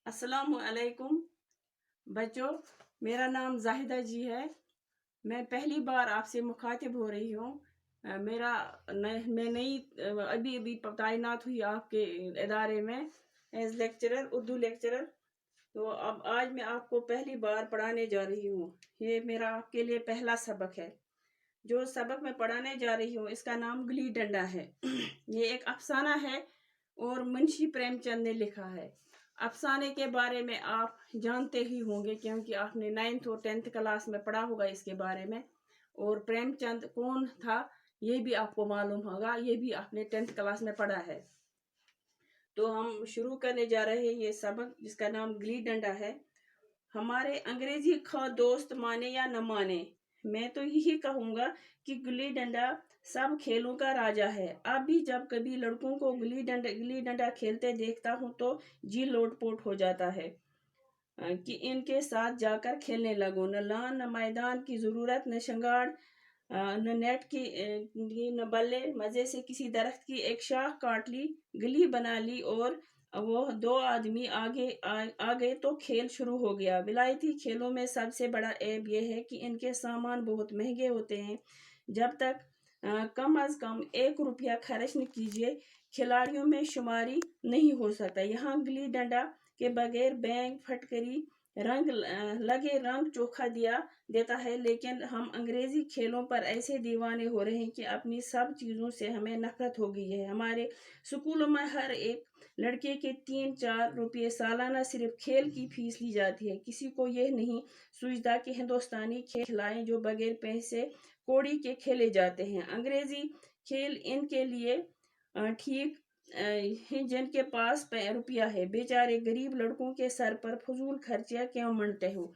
अस्सलाम वालेकुम बच्चों, मेरा नाम जाहिदा जी है। मैं पहली बार आपसे मुखातिब हो रही हूँ। मैं नई अभी अभी तैनात हुई आपके इदारे में एज लेक्चरर, उर्दू लेक्चरर। तो अब आज मैं आपको पहली बार पढ़ाने जा रही हूँ। ये मेरा आपके लिए पहला सबक है। जो सबक मैं पढ़ाने जा रही हूँ इसका नाम गिल्ली डंडा है। ये एक अफसाना है और मुंशी प्रेमचंद ने लिखा है। अफसाने के बारे में आप जानते ही होंगे क्योंकि आपने 9th और 10th क्लास में पढ़ा होगा इसके बारे में। और प्रेमचंद कौन था ये भी आपको मालूम होगा, ये भी आपने 10th क्लास में पढ़ा है। तो हम शुरू करने जा रहे हैं ये सबक जिसका नाम गिल्ली डंडा है। हमारे अंग्रेजी दोस्त माने या न माने, मैं तो यही कहूंगा कि गिल्ली डंडा सब खेलों का राजा है। अब भी जब कभी लड़कों को गिल्ली डंडा खेलते देखता हूँ तो जी लोटपोट हो जाता है कि इनके साथ जाकर खेलने लगो। न लान न मैदान की जरूरत, न शंगाड़, न नेट की न बल्ले। मजे से किसी दरख्त की एक शाख काट ली, गिल्ली बना ली और वो दो आदमी आ गए तो खेल शुरू हो गया। विलायती खेलों में सबसे बड़ा ऐब यह है कि इनके सामान बहुत महंगे होते हैं। जब तक कम अज कम 1 रुपया खर्च न कीजिए खिलाड़ियों में शुमारी नहीं हो सकता। यहाँ गिल्ली डंडा के बगैर बैंग फटकरी लगे रंग चोखा देता है। लेकिन हम अंग्रेजी खेलों पर ऐसे दीवाने हो रहे हैं कि अपनी सब चीज़ों से हमें नफरत हो गई है। हमारे स्कूलों में हर एक लड़के के 3-4 रुपये सालाना सिर्फ खेल की फीस ली जाती है। किसी को यह नहीं सूझता कि हिंदुस्तानी खेल खिलाएं जो बगैर पैसे कौड़ी के खेले जाते हैं। अंग्रेजी खेल इनके लिए ठीक हैं जिनके पास रुपया है। बेचारे गरीब लड़कों के सर पर फजूल खर्चियां क्यों मंडते हो।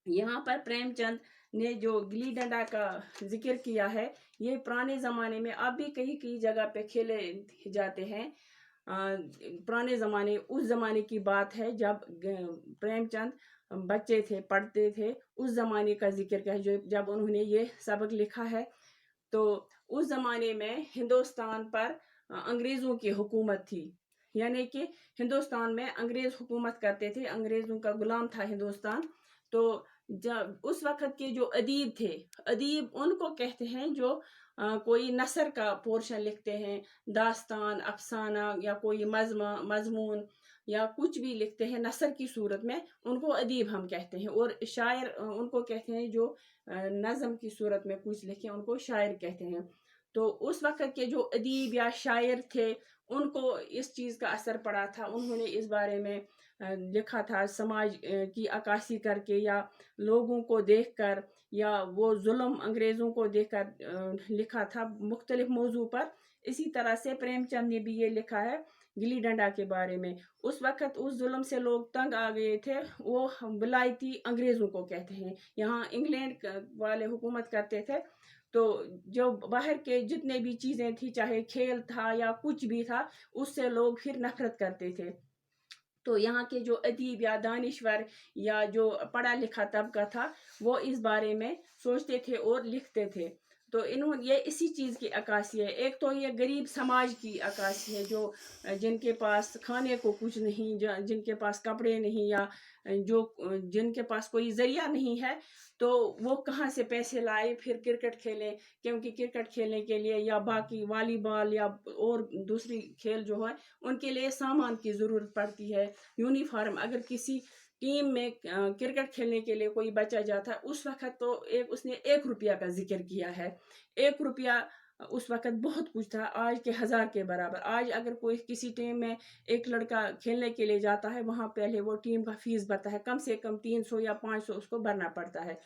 यहाँ पर प्रेमचंद ने जो गिल्ली डंडा का जिक्र किया है ये पुराने ज़माने में अब भी कई कई जगह पे खेले जाते हैं। पुराने ज़माने, उस ज़माने की बात है जब प्रेमचंद बच्चे थे, पढ़ते थे। उस ज़माने का जिक्र है जो जब उन्होंने ये सबक लिखा है। तो उस ज़माने में हिंदुस्तान पर अंग्रेज़ों की हुकूमत थी, यानी कि हिंदुस्तान में अंग्रेज़ हुकूमत करते थे, अंग्रेज़ों का गुलाम था हिंदुस्तान। तो जब उस वक़्त के जो अदीब थे, अदीब उनको कहते हैं जो कोई नसर का पोर्शन लिखते हैं, दास्तान, अफसाना या कोई मज़मून या कुछ भी लिखते हैं नसर की सूरत में, उनको अदीब हम कहते हैं। और शायर उनको कहते हैं जो नज़म की सूरत में कुछ लिखे, उनको शायर कहते हैं। तो उस वक़्त के जो अदीब या शायर थे उनको इस चीज़ का असर पड़ा था। उन्होंने इस बारे में लिखा था समाज की अक्कासी करके या लोगों को देखकर या वो जुल्म अंग्रेज़ों को देखकर लिखा था मुख्तलिफ मौजू पर। इसी तरह से प्रेमचंद ने भी ये लिखा है गिल्ली डंडा के बारे में। उस वक़्त उस जुल्म से लोग तंग आ गए थे, वो विलायती अंग्रेज़ों को कहते हैं। यहाँ इंग्लैंड वाले हुकूमत करते थे। तो जो बाहर के जितने भी चीज़ें थी, चाहे खेल था या कुछ भी था, उससे लोग फिर नफरत करते थे। तो यहाँ के जो अदीब या दानिश्वर या जो पढ़ा लिखा तबका था वो इस बारे में सोचते थे और लिखते थे। तो इन्होंने ये इसी चीज़ की अक्कासी है। एक तो ये गरीब समाज की अक्कासी है जो जिनके पास खाने को कुछ नहीं, जिनके पास कपड़े नहीं या जो जिनके पास कोई ज़रिया नहीं है, तो वो कहाँ से पैसे लाए फिर क्रिकेट खेलें। क्योंकि क्रिकेट खेलने के लिए या बाकी वॉलीबॉल या और दूसरी खेल जो है उनके लिए सामान की ज़रूरत पड़ती है, यूनिफॉर्म। अगर किसी टीम में क्रिकेट खेलने के लिए कोई बच्चा जाता है उस वक्त तो उसने 1 रुपया का जिक्र किया है। 1 रुपया उस वक्त बहुत कुछ था, आज के 1000 के बराबर। आज अगर कोई किसी टीम में एक लड़का खेलने के लिए जाता है वहाँ पहले वो टीम का फीस भरता है, कम से कम 300 या 500 उसको भरना पड़ता है।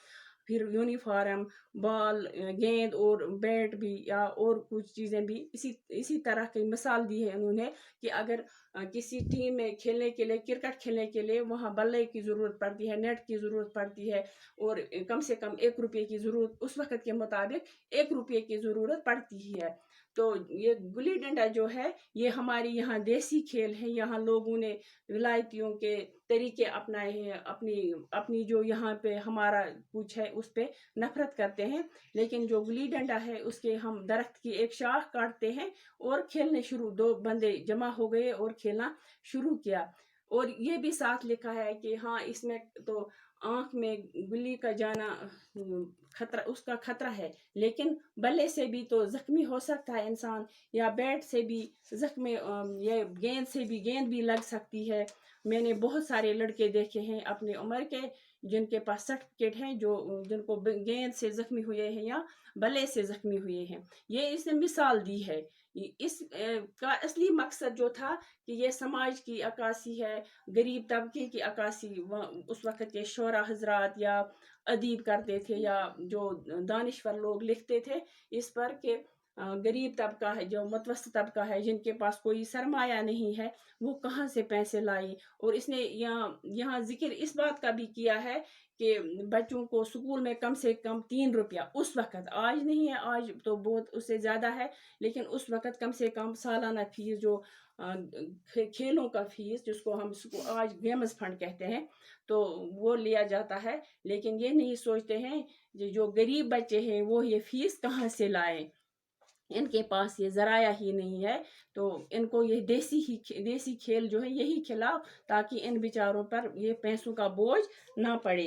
फिर यूनिफॉर्म, बॉल, गेंद और बैट भी या और कुछ चीज़ें भी इसी इसी तरह की मिसाल दी है उन्होंने कि अगर किसी टीम में खेलने के लिए, क्रिकेट खेलने के लिए वहाँ बल्ले की ज़रूरत पड़ती है, नेट की ज़रूरत पड़ती है और कम से कम 1 रुपये की ज़रूरत, उस वक़्त के मुताबिक 1 रुपये की ज़रूरत पड़ती ही है। तो ये गुल्ली डंडा जो है ये हमारी यहाँ देसी खेल है। यहाँ लोगों ने विलायतियों के तरीके अपनाए हैं, अपनी अपनी जो यहाँ पे हमारा कुछ है उस पे नफरत करते हैं। लेकिन जो गुल्ली डंडा है उसके हम दरख्त की एक शाख काटते हैं और खेलने शुरू, 2 बंदे जमा हो गए और खेलना शुरू किया। اور یہ بھی ساتھ لکھا ہے کہ ہاں اس میں تو آنکھ میں گلی کا جانا خطرہ، اس کا خطرہ ہے، لیکن بلے سے بھی تو زخمی ہو سکتا ہے انسان، یا بیٹ سے بھی زخمی، یہ گیند سے بھی گیند بھی لگ سکتی ہے۔ میں نے بہت سارے لڑکے دیکھے ہیں اپنی عمر کے جن کے پاس سرٹیفکیٹ ہیں، جن کو گیند سے زخمی ہوئے ہیں یا بلے سے زخمی ہوئے ہیں۔ یہ اس نے مثال دی ہے۔ اس کا اصلی مقصد جو تھا کہ یہ سماج کی عکاسی ہے، غریب طبقے کی عکاسی، اس وقت کے شعراء حضرات یا ادیب کرتے تھے، یا جو دانشور لوگ لکھتے تھے اس پر کہ غریب طبقہ ہے، جو متوسط طبقہ ہے، جن کے پاس کوئی سرمایہ نہیں ہے، وہ کہاں سے پیسے لائیں۔ اور اس نے یہاں ذکر اس بات کا بھی کیا ہے کہ بچوں کو سکول میں کم سے کم 3 روپیہ اس وقت، آج نہیں ہے، آج تو بہت اس سے زیادہ ہے، لیکن اس وقت کم سے کم سالانہ فیس جو کھیلوں کا فیس، جس کو ہم آج گیمز فنڈ کہتے ہیں، تو وہ لیا جاتا ہے۔ لیکن یہ نہیں سوچتے ہیں جو غریب بچے ہیں وہ یہ فیس کہاں سے لائیں، ان کے پاس یہ ذرائع ہی نہیں ہے، تو ان کو یہ دیسی کھیل جو ہے یہی کھلاؤ، تاکہ ان بیچاروں پر یہ پیسوں کا بوجھ نہ پڑے۔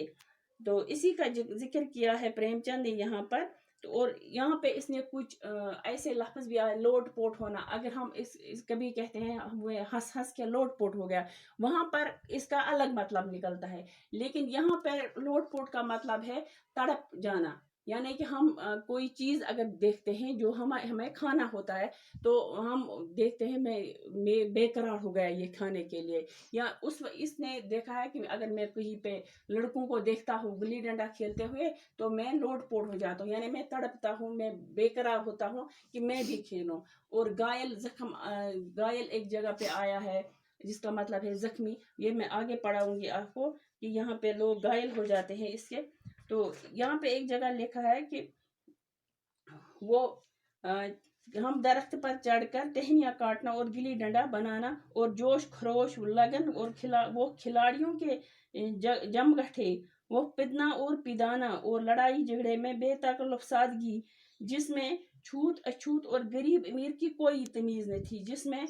تو اسی کا ذکر کیا ہے پریم چند نے یہاں پر۔ اور یہاں پہ اس نے کچھ ایسے لفظ بھی آئے، لوٹ پوٹ ہونا، اگر ہم اس کبھی کہتے ہیں وہ ہنس ہنس کے لوٹ پوٹ ہو گیا، وہاں پر اس کا الگ مطلب نکلتا ہے، لیکن یہاں پہ لوٹ پوٹ کا مطلب ہے تڑپ جانا، یعنی کہ ہم کوئی چیز اگر دیکھتے ہیں جو ہمیں کھانا ہوتا ہے، تو ہم دیکھتے ہیں میں بے قرار ہو گیا یہ کھانے کے لیے، یا اس نے دیکھا ہے کہ اگر میں کہیں پہ لڑکوں کو دیکھتا ہوں گلی ڈنڈا کھیلتے ہوئے تو میں لوٹ پوٹ ہو جاتا ہوں، یعنی میں تڑپتا ہوں، میں بے قرار ہوتا ہوں کہ میں بھی کھیلوں۔ اور گائل ایک جگہ پہ آیا ہے جس کا مطلب ہے زخمی، یہ میں آگے پڑھاؤں گی آپ کو کہ یہاں پہ لوگ گائل ہو جاتے ہیں اس کے۔ تو یہاں پہ ایک جگہ لکھا ہے کہ وہ ہم درخت پر چڑھ کر ٹہنیاں کاٹنا اور گلی ڈنڈا بنانا اور جوش خروش لگن اور وہ کھلاڑیوں کے جمگٹھے، وہ پدنا اور پیدانا اور لڑائی جھگڑے میں بے تکلف سادگی، جس میں چھوت اچھوت اور غریب امیر کی کوئی تمیز نہ تھی، جس میں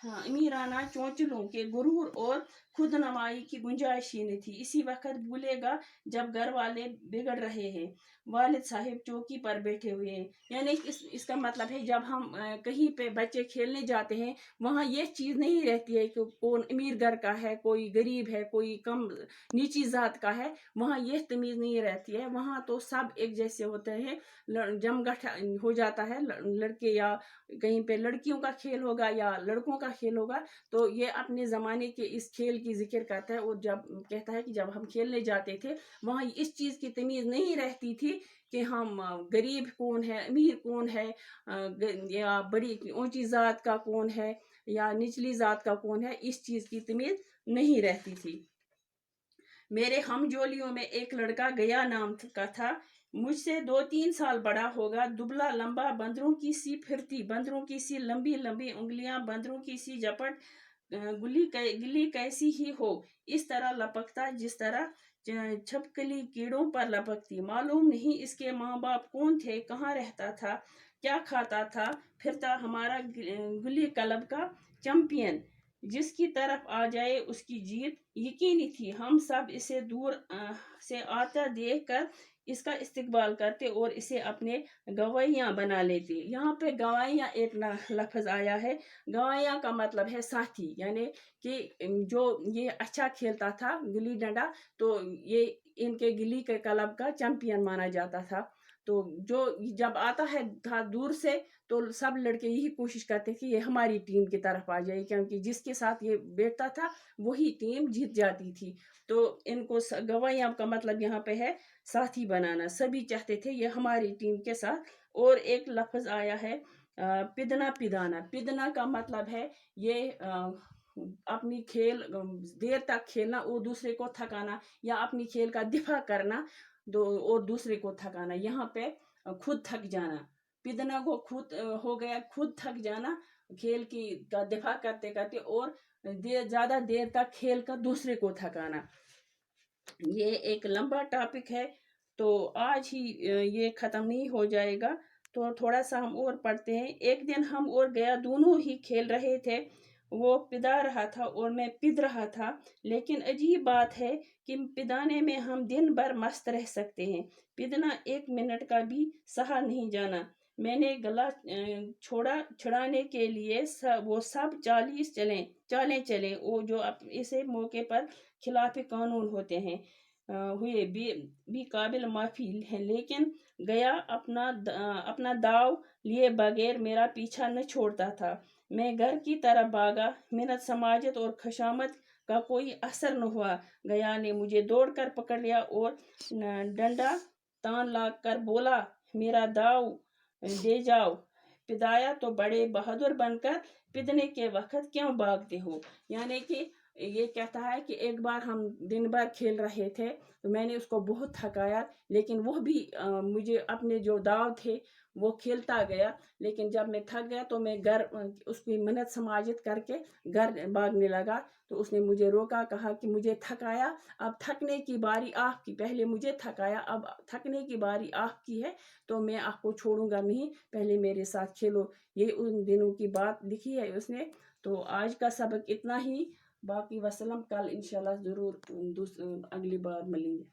امیرانہ چونچلوں کے غرور اور خود نمائی کی گنجائش ہی نہیں تھی۔ اسی وقت بھولے گا جب گھر والے بگڑ رہے ہیں، والد صاحب چوکی پر بیٹھے ہوئے ہیں، یعنی اس کا مطلب ہے جب ہم کہیں پہ بچے کھیلنے جاتے ہیں، وہاں یہ چیز نہیں رہتی ہے کہ کون امیر گھر کا ہے، کوئی غریب ہے، کوئی کم نیچی ذات کا ہے، وہاں یہ تمیز نہیں رہتی ہے، وہاں تو سب ایک جیسے ہوتے ہیں، جمگٹھ ہو جاتا ہے، لڑکے یا کہیں پہ لڑکیوں کا کھیل ہوگا یا لڑکوں کا کھیل ہوگا، تو یہ اپنے زمانے کے اس کھیل کی ذکر کرتا ہے، اور جب کہتا ہے کہ جب ہم کھیلنے جاتے تھے وہاں اس چیز کی تمیز نہیں رہتی تھی کہ ہم غریب کون ہے، امیر کون ہے، یا بڑی اونچی ذات کا کون ہے یا نچلی ذات کا کون ہے، اس چیز کی تمیز نہیں رہتی تھی۔ میرے ہم جولیوں میں ایک لڑکا گیا نام کا تھا، مجھ سے 2-3 سال بڑا ہوگا، دبلا لمبا، بندروں کی سی پھرتی، بندروں کی سی لمبی لمبی انگلیاں، بندروں کی سی جپٹ، گلی کیسی ہی ہو، اس طرح لپکتا جس طرح چھپکلی کیڑوں پر لپکتی، معلوم نہیں اس کے ماں باپ کون تھے، کہاں رہتا تھا، کیا کھاتا تھا، پھرتا ہمارا گلی کلب کا چمپئن، جس کی طرف آ جائے اس کی جیت یقینی تھی۔ ہم سب اسے دور سے آتا دیکھ کر اس کا استقبال کرتے اور اسے اپنے گویاں بنا لیتے۔ یہاں پہ گویاں ایک لفظ آیا ہے، گویاں کا مطلب ہے ساتھی، یعنی کہ جو یہ اچھا کھیلتا تھا گلی ڈنڈا، تو یہ ان کے گلی کے کلب کا چیمپئن مانا جاتا تھا۔ تو جو جب آتا ہے تھا دور سے، تو سب لڑکے یہی کوشش کرتے کہ یہ ہماری ٹیم کی طرف آ جائے، کیونکہ جس کے ساتھ یہ بیٹھتا تھا وہی ٹیم جیت جاتی تھی۔ تو ان کو گویاں کا مطلب یہاں پہ ہے ساتھی بنانا، سبھی چاہتے تھے یہ ہماری ٹیم کے ساتھ۔ اور ایک لفظ آیا ہے پدنا پیدانا، پدنا کا مطلب ہے یہ اپنی کھیل دیر تک کھیلنا اور دوسرے کو تھکانا، یا اپنی کھیل کا دفاع کرنا اور دوسرے کو تھکانا، یہاں پہ خود تھک جانا، پدنا کو خود ہو گیا خود تھک جانا کھیل کا دفاع کرتے کرتے، اور زیادہ دیر تک کھیل کا دوسرے کو تھکانا۔ یہ ایک لمبا ٹاپک ہے، تو آج ہی یہ ختم نہیں ہو جائے گا، تو تھوڑا سا ہم اور پڑھتے ہیں۔ ایک دن ہم اور گیا دونوں ہی کھیل رہے تھے، वो पिदा रहा था और मैं पिद रहा था। लेकिन अजीब बात है कि पिदाने में हम दिन भर मस्त रह सकते हैं, पिदना 1 मिनट का भी सहा नहीं जाना। मैंने गला छुड़ाने के लिए वो सब चालें चले, वो जो इसे मौके पर खिलाफी कानून होते हैं हुए भी काबिल माफी है, लेकिन गया अपना दाव लिए बगैर मेरा पीछा न छोड़ता था। मैं घर की तरफ भागा, मिन्नत समाजत और खुशामद का कोई असर न हुआ। गया ने मुझे दौड़कर पकड़ लिया और डंडा तान लाग कर बोला, मेरा दाव दे जाओ, पिदाया तो बड़े बहादुर बनकर पिदने के वक्त क्यों भागते हो। यानी कि ये कहता है कि एक बार हम दिन भर खेल रहे थे, तो मैंने उसको बहुत थकाया, लेकिन वो भी मुझे अपने जो दाव थे वो खेलता गया। लेकिन जब मैं थक गया तो मैं घर उसकी मिन्नत समाजत करके घर भागने लगा। तो उसने मुझे रोका, कहा कि मुझे थकाया, अब थकने की बारी आपकी, पहले मुझे थकाया, अब थकने की बारी आपकी है, तो मैं आपको छोड़ूंगा नहीं, पहले मेरे साथ खेलो। ये उन दिनों की बात लिखी है उसने। तो आज का सबक इतना ही, बाकी वसलम, कल इंशाल्लाह ज़रूर अगली बार मिलेंगे।